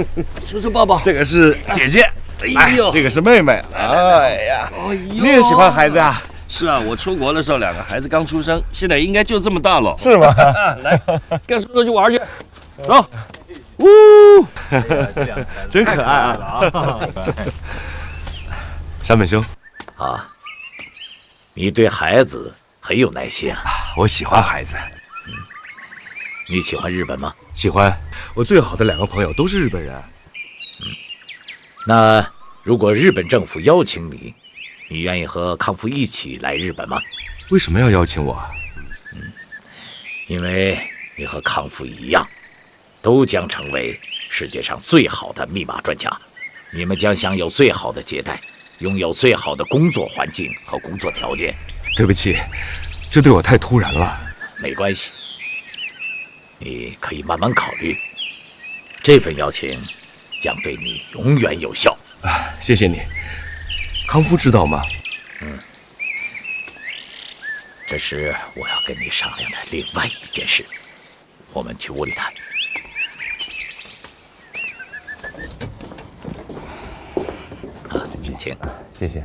叔叔抱抱。这个是姐姐，哎呦，这个是妹妹。哎呀，你也喜欢孩子啊？是啊，我出国的时候2个孩子刚出生，现在应该就这么大了。是吗？来，跟叔叔去玩去。走，呜，真可爱啊！山本兄，啊，你对孩子很有耐心啊。我喜欢孩子。你喜欢日本吗？喜欢，我最好的2个朋友都是日本人。那如果日本政府邀请你，你愿意和康夫一起来日本吗？为什么要邀请我？因为你和康夫一样，都将成为世界上最好的密码专家。你们将享有最好的接待，拥有最好的工作环境和工作条件。对不起，这对我太突然了。没关系，你可以慢慢考虑。这份邀请将对你永远有效。谢谢你。康夫知道吗？这是我要跟你商量的另外一件事。我们去屋里谈。请，谢谢。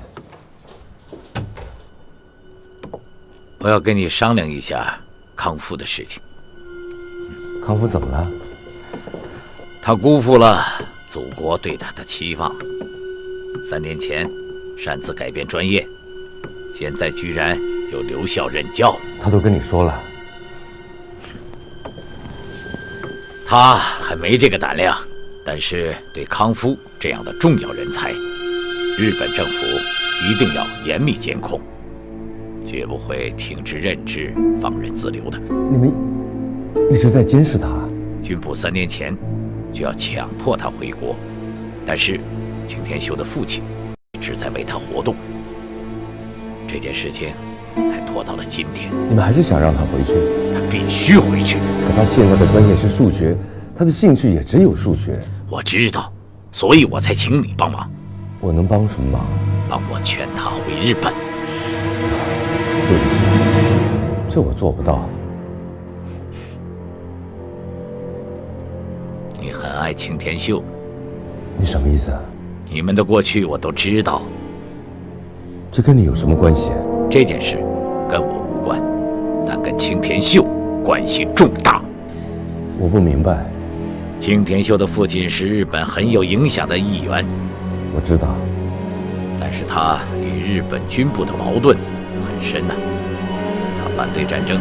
我要跟你商量一下康夫的事情。康夫怎么了？他辜负了祖国对他的期望。3年前擅自改变专业，现在居然又留校任教。他都跟你说了？他还没这个胆量，但是对康夫这样的重要人才，日本政府一定要严密监控，绝不会听之任之、放任自流的。你们一直在监视他？军部3年前就要强迫他回国，但是青田秀的父亲一直在为他活动，这件事情才拖到了今天。你们还是想让他回去？他必须回去。可他现在的专业是数学，他的兴趣也只有数学。我知道，所以我才请你帮忙。我能帮什么忙？帮我劝他回日本。对不起，这我做不到。你很爱青田秀。你什么意思？你们的过去我都知道。这跟你有什么关系？这件事跟我无关，但跟青田秀关系重大。我不明白。青田秀的父亲是日本很有影响的议员，我知道，但是他与日本军部的矛盾很深呐。他反对战争，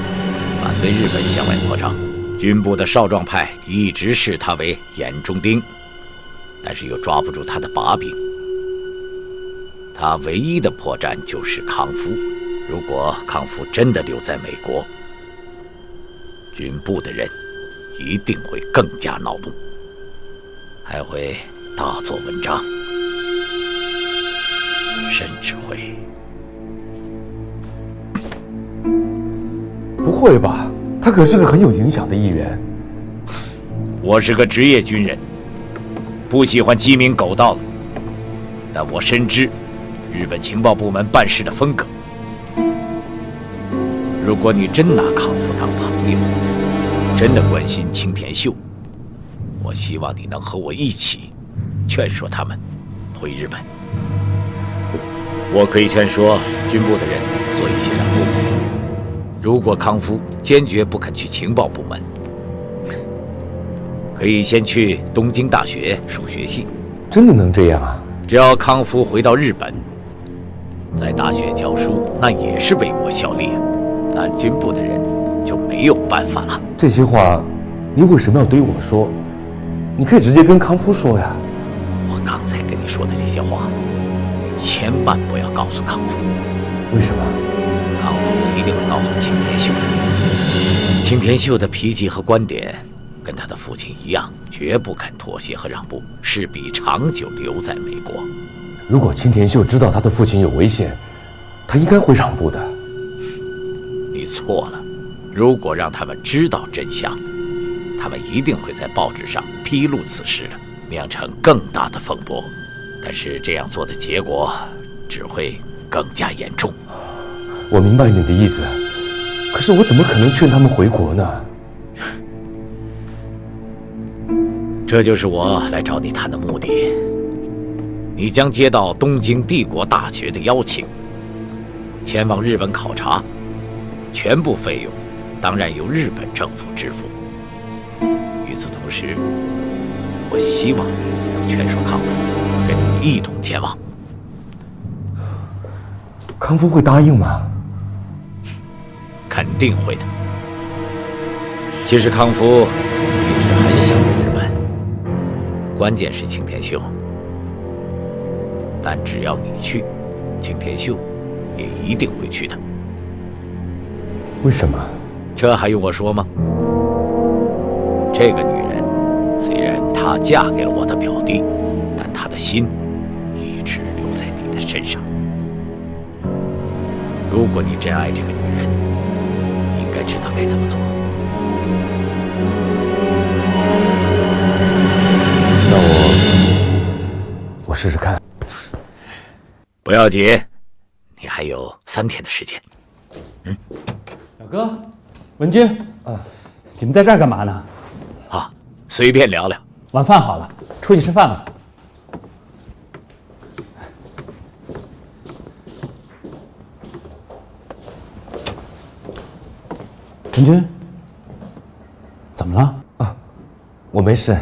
反对日本向外扩张，军部的少壮派一直视他为眼中钉，但是又抓不住他的把柄。他唯一的破绽就是康夫。如果康夫真的留在美国，军部的人一定会更加恼怒，还会大做文章，甚至会……不会吧？他可是个很有影响的议员。我是个职业军人，不喜欢鸡鸣狗盗的，但我深知日本情报部门办事的风格。如果你真拿康夫当朋友，真的关心青田秀，我希望你能和我一起劝说他们回日本。我可以劝说军部的人做一些让步。如果康夫坚决不肯去情报部门，可以先去东京大学数学系。真的能这样啊？只要康夫回到日本，在大学教书，那也是为国效力，那军部的人就没有办法了。这些话，你为什么要对我说？你可以直接跟康夫说呀。我刚才跟你说的这些话，千万不要告诉康夫。为什么？康夫一定会告诉青田秀。青田秀的脾气和观点跟他的父亲一样，绝不肯妥协和让步，势必长久留在美国。如果青田秀知道他的父亲有危险，他应该会让步的。你错了，如果让他们知道真相，他们一定会在报纸上披露此事的，酿成更大的风波。但是这样做的结果只会更加严重。我明白你的意思，可是我怎么可能劝他们回国呢？这就是我来找你谈的目的。你将接到东京帝国大学的邀请，前往日本考察，全部费用当然由日本政府支付。与此同时，我希望你能劝说康夫跟你一同前往。康夫会答应吗？肯定会的。其实康夫一直很想回日本，关键是青田秀。但只要你去，青田秀也一定会去的。为什么？这还用我说吗？这个女人虽然她嫁给了我的表弟，但她的心一直留在你的身上。如果你真爱这个女人，你应该知道该怎么做。那我试试看。不要紧，你还有3天的时间。表哥，文君，你们在这儿干嘛呢？啊，随便聊聊。晚饭好了，出去吃饭吧。文君，怎么了？啊，我没事。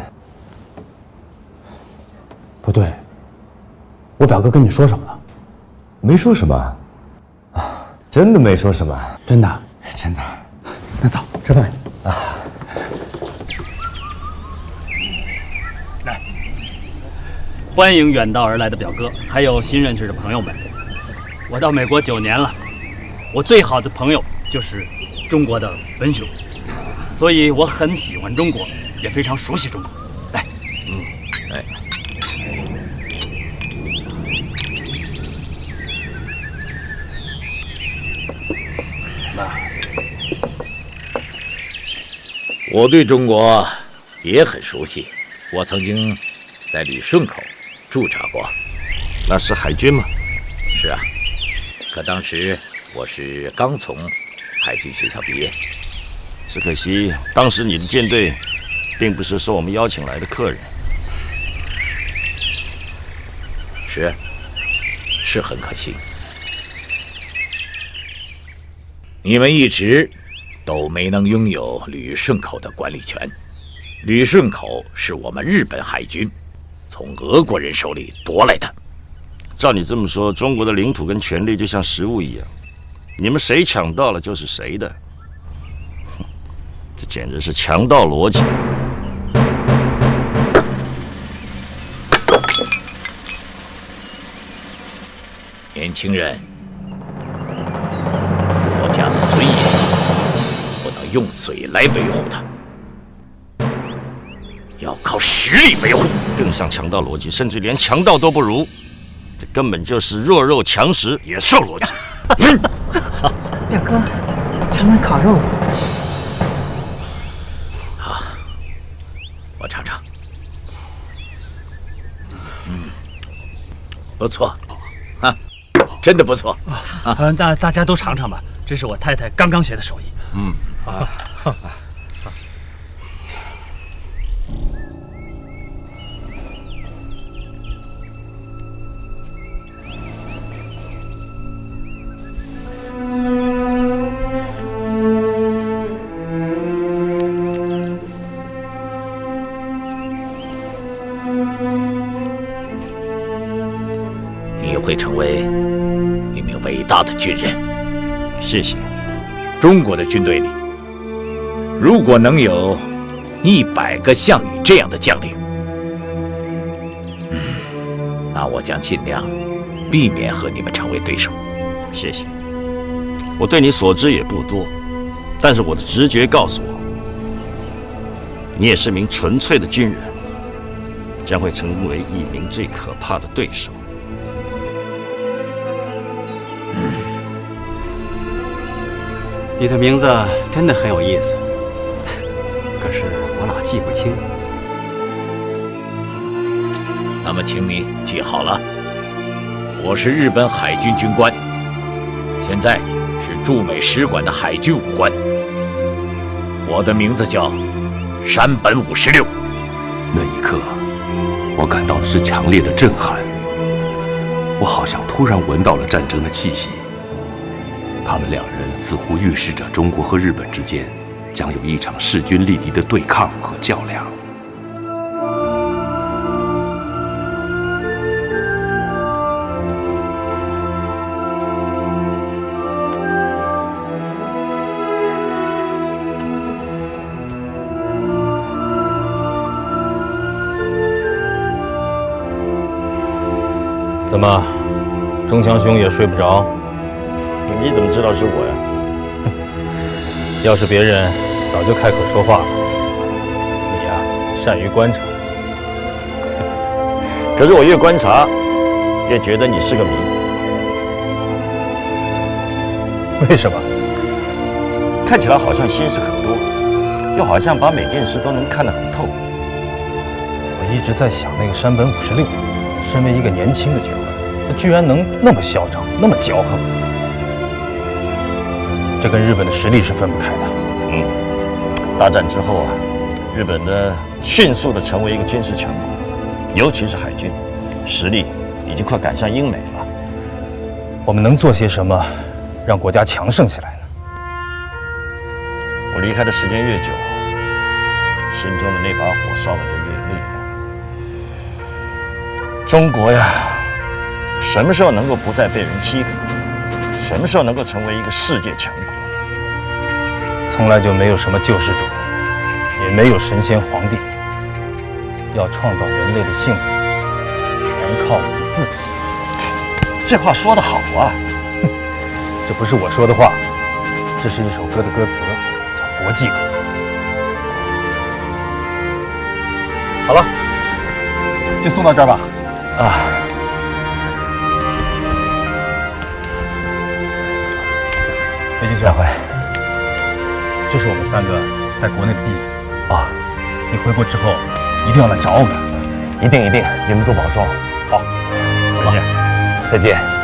不对，我表哥跟你说什么了？没说什么。啊，真的没说什么。真的？真的。那走，吃饭去。啊。来，欢迎远道而来的表哥，还有新认识的朋友们。我到美国9年了，我最好的朋友就是中国的文雄，所以我很喜欢中国，也非常熟悉中国。来，哎。我对中国也很熟悉，我曾经在旅顺口驻扎过。那是海军吗？是啊，可当时我是刚从海军学校毕业。只可惜当时你的舰队并不是受我们邀请来的客人。是很可惜。你们一直都没能拥有旅顺口的管理权。旅顺口是我们日本海军从俄国人手里夺来的。照你这么说，中国的领土跟权力就像食物一样，你们谁抢到了就是谁的。这简直是强盗逻辑。年轻人，国家的尊严不能用嘴来维护它，要靠实力维护。更像强盗逻辑，甚至连强盗都不如。这根本就是弱肉强食、野兽逻辑。好，表哥，尝尝烤肉吧。好，我尝尝。不错，啊，真的不错。那大家都尝尝吧，这是我太太刚刚学的手艺。你会成为一名伟大的军人。谢谢。中国的军队里，如果能有100个项羽这样的将领，那我将尽量避免和你们成为对手。谢谢。我对你所知也不多，但是我的直觉告诉我，你也是名纯粹的军人，将会成为一名最可怕的对手。你的名字真的很有意思，可是我老记不清。那么，请你记好了，我是日本海军军官，现在是驻美使馆的海军武官。我的名字叫山本56。那一刻，我感到的是强烈的震撼。我好像突然闻到了战争的气息。他们两人似乎预示着中国和日本之间将有一场势均力敌的对抗和较量。怎么，中强兄也睡不着？你怎么知道是我呀？要是别人早就开口说话了。你呀，善于观察。可是我越观察，越觉得你是个谜。为什么？看起来好像心事很多，又好像把每件事都能看得很透。我一直在想，那个山本56，身为一个年轻的军官，他居然能那么嚣张，那么骄横。这跟日本的实力是分不开的。大战之后啊，日本的迅速地成为一个军事强国，尤其是海军，实力已经快赶上英美了。我们能做些什么，让国家强盛起来呢？我离开的时间越久，心中的那把火烧得就越烈。中国呀，什么时候能够不再被人欺负？什么时候能够成为一个世界强国？从来就没有什么救世主，也没有神仙皇帝。要创造人类的幸福，全靠我们自己。这话说得好啊！这不是我说的话，这是一首歌的歌词，叫《国际歌》。好了，就送到这儿吧。魏军校会，这是我们3个在国内的弟弟。你回国之后一定要来找我们。一定，你们多保重。好，再见。再见。